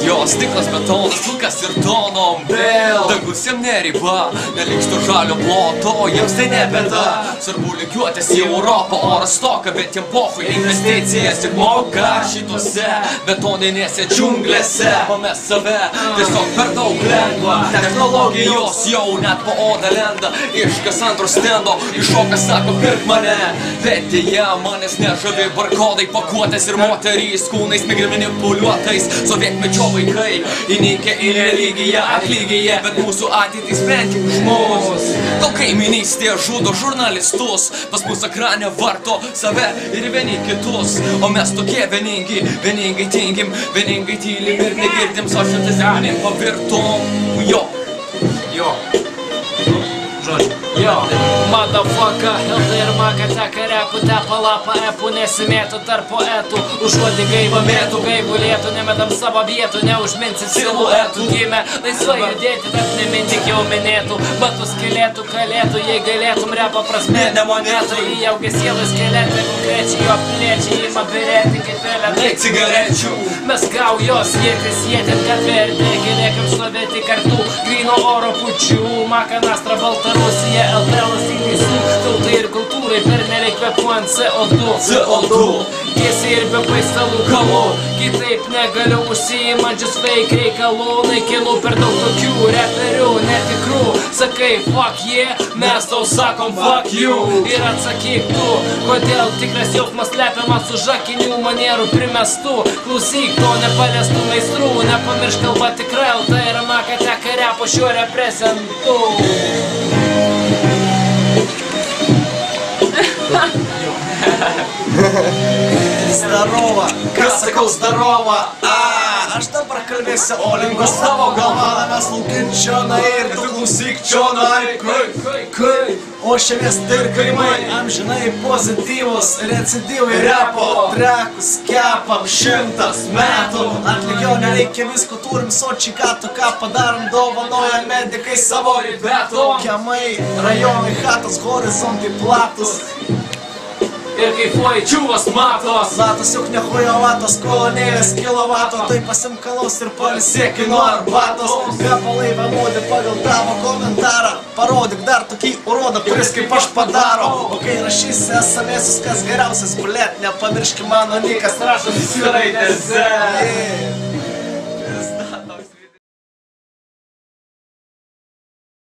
Jo, stiklas betonas, lukas ir tonom vėl. Dangus jam neriba, neliks to žalio ploto, jiems tai nebėda. Svarbu lygiuotis į Europą, oras toka, bet jiem pochui investicijas tik moka. Šitose betoninėse džiunglėse pames save, tiesiog per daug lengva. Technologijos jau net po odą lenda, iškas antro stendo, iššokas sako pirk mane. Bet dėja manęs nežavi barkodai, pakuotės ir moterys, kūnais manipuliuotais, sovietmečio vaikai įnikę į religiją, atlygiją, bet mūsų ateitį sprendžia už mus. Gal kaiminystė žudo žurnalistus, pas mus ekrane varto save ir vieni kitus, o mes tokie vieningi, vieningai tingim, vieningai tylim ir negirdim, so šitas žmonėm pavirtom. Jo Motherfucker, Hilda ir Maka teka repų, tepa lapą epų, nesimėtų tarp poetų. Užuodį gaivą mėtų, gaivų lietų, nemetam savo vietų, neužminsit siluetų. Gimė laisvai judėti, bet nemintik jau minėtų. Batus kelėtų, kalėtų, jei galėtum repą prasmė nemonėtų. Įaugę sielą skeletą, konkrečiai jo piliečiai ima berėti kaip pelenai cigarečių. Mes gaujos jėtis, jėtin gatvė ir dėgėlėkim stovėti kartu. Gryno oro pučių, Maka Nastra Baltarusija, LTL'as į visų tautai ir kultūrai, pernelyg kvepuojant CO2 tiesiai ir be paistalų kalų, kitaip negaliu užsiimančius fake reikalų. Naikinu per daug tokių reperių netikrų, sakai fuck yeah, mes tau sakom fuck you. Ir atsakyk tu, kodėl tikras jausmas slepiamas už akinių manierų primestų. Klausyk to nepaliestų meistrų, nepamiršk kalba tikra, LT ir Maka teka repo šiuo reprezentu. Zdarova, kas sakau zdarova, aš dabar kalbėsiu Olingo savo galvą. Mes laukin čionai ir tu klausyk čionai. O šiandien ir kaimai amžinai pozityvus, recidyvai repo trekus kepam 100 metų. Atlygio nereikia, visko turim sočiai, ką padarom, dovanojam medikai savo ribetų. Kiemai, rajonai, chatos, horizontai platus ir kaifuoji čiūvas matos. Latas juk nehujovatos, kolonėlės kilovato, tai pasim kalaus ir palisėki nuo arbatos. Kvepalai vienodi pagal tavo komentarą, parodyk dar tokį urodą, kuris kaip aš padaro. O kai rašysi esamėsius, kas geriausias, blet, nepamirški mano nikas, rašom visi raidėse.